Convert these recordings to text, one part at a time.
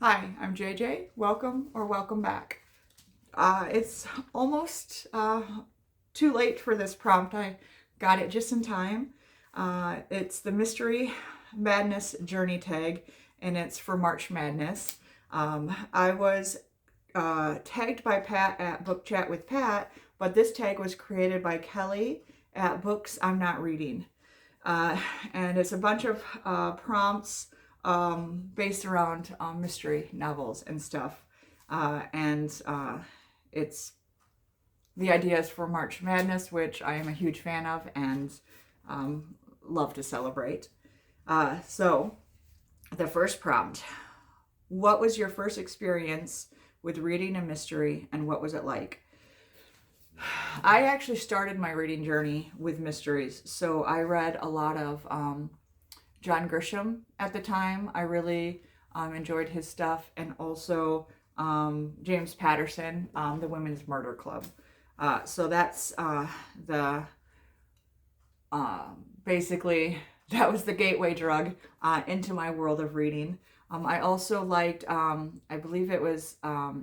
Hi, I'm JJ. Welcome or welcome back. It's almost too late for this prompt. I got it just in time. It's the Mystery Madness Journey tag, and it's for March Madness. I was tagged by Pat at Book Chat with Pat, but this tag was created by Kelly at Books I'm Not Reading. Uh, and it's a bunch of prompts based around mystery novels and stuff. And it's the ideas for March Madness, which I am a huge fan of and um, love to celebrate. So, the first prompt: what was your first experience with reading a mystery, and what was it like? I actually started my reading journey with mysteries, so I read a lot of John Grisham at the time. I really enjoyed his stuff, and also James Patterson, the Women's Murder Club. So that's the basically that was the gateway drug into my world of reading. I also liked, I believe it was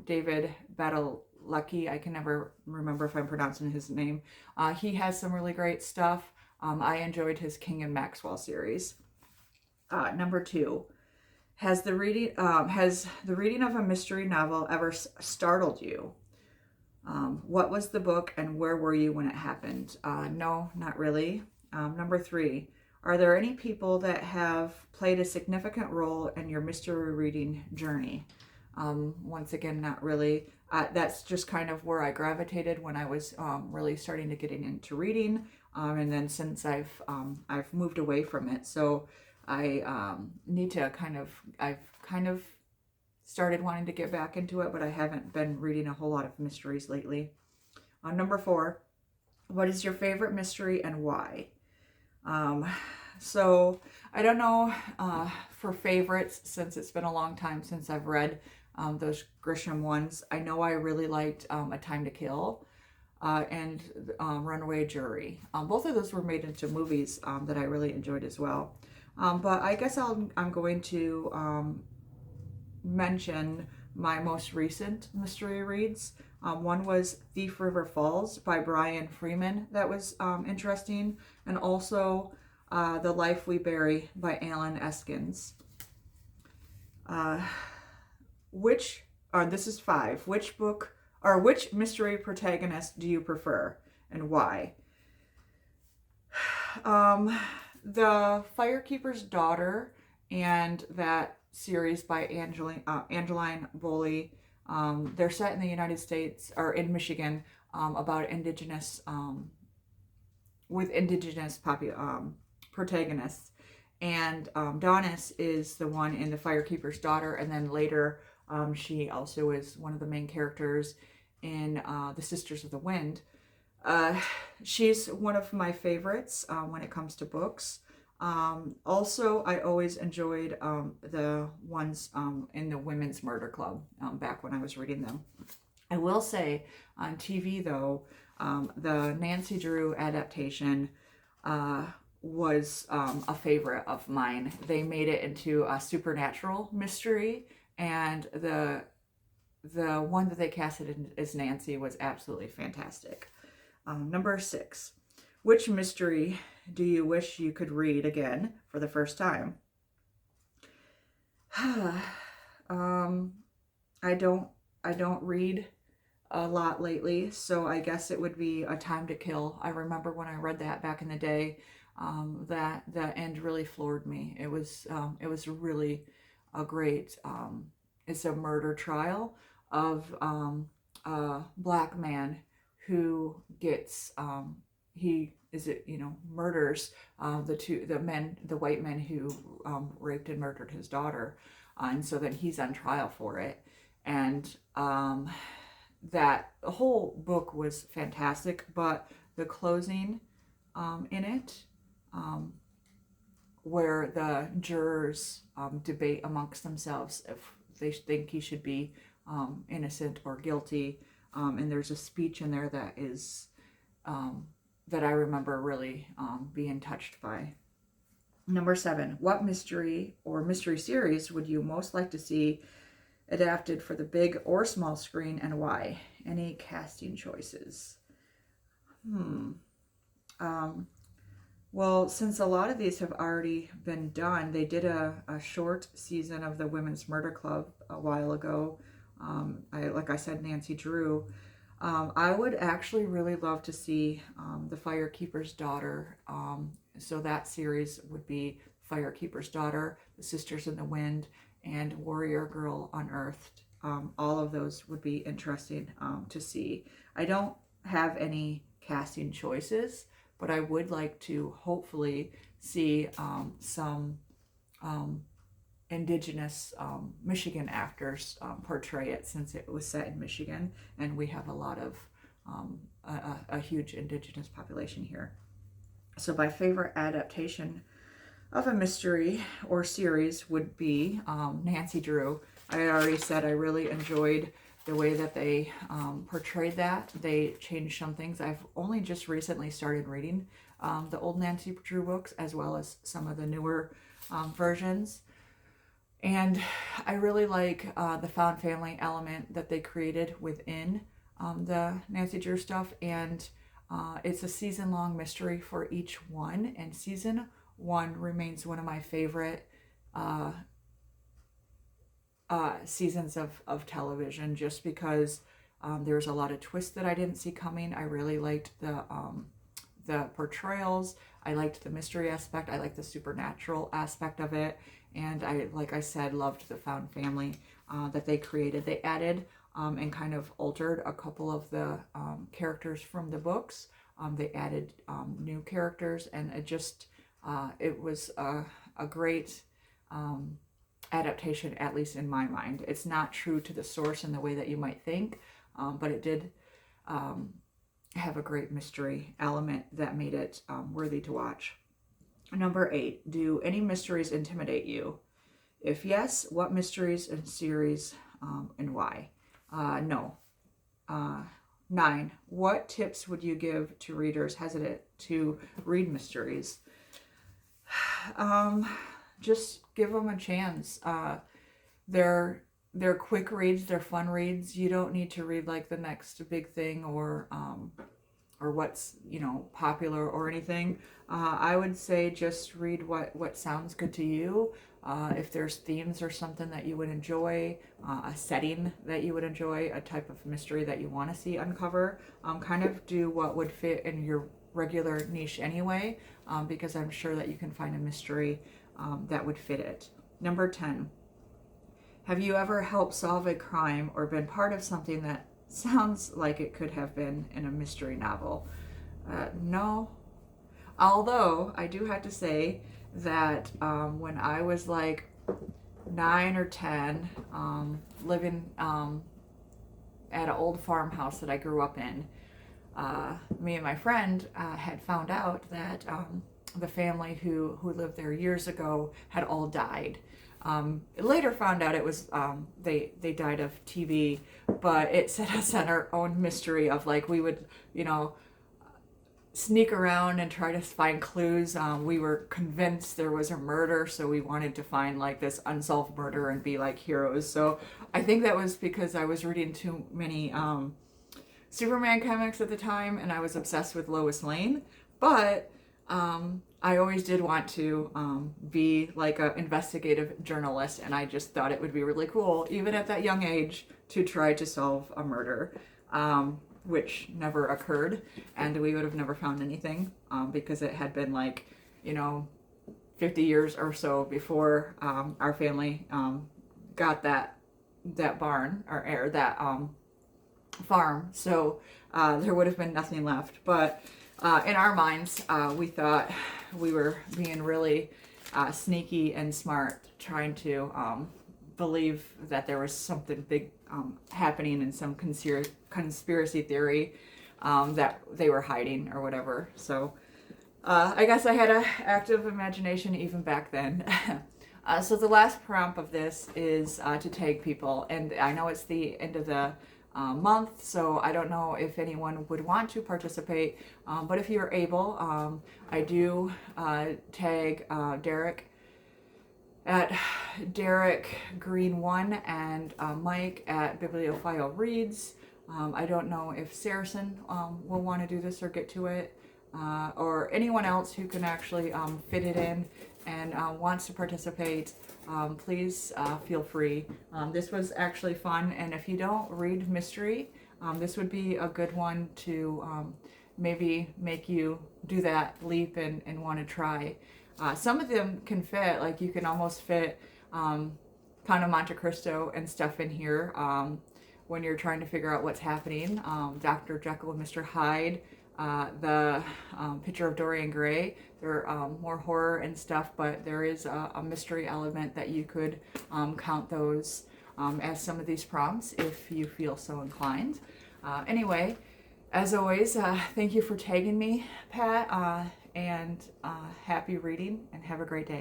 David Badalecki. I can never remember if I'm pronouncing his name. He has some really great stuff. I enjoyed his King and Maxwell series. Number two, has the reading of a mystery novel ever startled you? What was the book and where were you when it happened? No, not really. Number three, are there any people that have played a significant role in your mystery reading journey? Once again, not really. That's just kind of where I gravitated when I was really starting to getting into reading, and then since I've moved away from it, so I need to I've kind of started wanting to get back into it, but I haven't been reading a whole lot of mysteries lately. Number four, what is your favorite mystery and why? Um, so I don't know for favorites, since it's been a long time since I've read those Grisham ones. I know I really liked A Time to Kill and Runaway Jury. Both of those were made into movies that I really enjoyed as well. But I guess I'm going to mention my most recent mystery reads. One was Thief River Falls by Brian Freeman. That was interesting. And also The Life We Bury by Alan Eskins. Uh, which, this is five. Which book or which mystery protagonist do you prefer and why? Um, the Firekeeper's Daughter and that series by Angeline Boley. They're set in the United States or in Michigan, about indigenous with indigenous protagonists. And Donis is the one in the Firekeeper's Daughter, and then later she also is one of the main characters in the Sisters of the Wind. Uh, she's one of my favorites when it comes to books. Also, I always enjoyed the ones in the Women's Murder Club back when I was reading them. I will say on TV, though, the Nancy Drew adaptation uh, was a favorite of mine. They made it into a supernatural mystery, and the one that they casted as Nancy was absolutely fantastic. Number six, which mystery do you wish you could read again for the first time? um, I don't I don't read a lot lately, so I guess it would be A Time to Kill. I remember when I read that back in the day, that the end really floored me. It was really a great. It's a murder trial of a black man who gets he is it murders the white men who raped and murdered his daughter, and so then he's on trial for it, and that the whole book was fantastic, but the closing in it, um, where the jurors debate amongst themselves if they think he should be innocent or guilty, and there's a speech in there that is um, that I remember really being touched by. Number seven, what mystery or mystery series would you most like to see adapted for the big or small screen, and why? Any casting choices? Well, since a lot of these have already been done, they did a short season of the Women's Murder Club a while ago. Like I said, Nancy Drew. I would actually really love to see The Firekeeper's Daughter. So that series would be Firekeeper's Daughter, The Sisters in the Wind, and Warrior Girl Unearthed. All of those would be interesting to see. I don't have any casting choices, but I would like to hopefully see some indigenous Michigan actors portray it, since it was set in Michigan and we have a lot of a huge indigenous population here. So my favorite adaptation of a mystery or series would be Nancy Drew. I already said I really enjoyed the way that they portrayed that. They changed some things. I've only just recently started reading the old Nancy Drew books, as well as some of the newer versions. And I really like the found family element that they created within the Nancy Drew stuff. And it's a season-long mystery for each one. And season 1 remains one of my favorite seasons of television, just because there's a lot of twists that I didn't see coming. I really liked the portrayals. I liked the mystery aspect. I liked the supernatural aspect of it. And I, like I said, loved the found family that they created. They added and kind of altered a couple of the characters from the books. They added new characters, and it was a great adaptation, at least in my mind. It's not true to the source in the way that you might think, but it did have a great mystery element that made it worthy to watch. Number 8, do any mysteries intimidate you? If yes, what mysteries and series and why? No. 9, what tips would you give to readers hesitant to read mysteries? Just give them a chance. They're quick reads, they're fun reads. You don't need to read like the next big thing or what's popular or anything. I would say just read what sounds good to you. If there's themes or something that you would enjoy, a setting that you would enjoy, a type of mystery that you want to see uncover, kind of do what would fit in your regular niche anyway, because I'm sure that you can find a mystery that would fit it. Number 10, have you ever helped solve a crime or been part of something that sounds like it could have been in a mystery novel? No. Although I do have to say that when I was like 9 or 10, living at an old farmhouse that I grew up in, me and my friend had found out that the family who lived there years ago had all died. Later found out it was they died of TB, but it set us on our own mystery of like we would sneak around and try to find clues. We were convinced there was a murder, so we wanted to find like this unsolved murder and be like heroes. So I think that was because I was reading too many Superman comics at the time, and I was obsessed with Lois Lane. But I always did want to be like an investigative journalist, and I just thought it would be really cool, even at that young age, to try to solve a murder, which never occurred, and we would have never found anything because it had been like, 50 years or so before our family got that barn or that farm. So there would have been nothing left. But in our minds, we thought we were being really sneaky and smart, trying to believe that there was something big happening in some conspiracy theory that they were hiding or whatever. So I guess I had an active imagination even back then. So the last prompt of this is to tag people, and I know it's the end of the month, so I don't know if anyone would want to participate, but if you're able, I do tag Derek at Derek Green 1 and Mike at Bibliophile Reads. I don't know if Saracen will want to do this or get to it, or anyone else who can actually fit it in and wants to participate. Please feel free. This was actually fun, and if you don't read mystery, this would be a good one to maybe make you do that leap and want to try. Some of them can fit, like you can almost fit Count of Monte Cristo and stuff in here when you're trying to figure out what's happening. Dr. Jekyll and Mr. Hyde, the Picture of Dorian Gray, they're more horror and stuff, but there is a mystery element that you could count those as some of these prompts if you feel so inclined. Anyway, as always, thank you for tagging me, Pat, and happy reading and have a great day.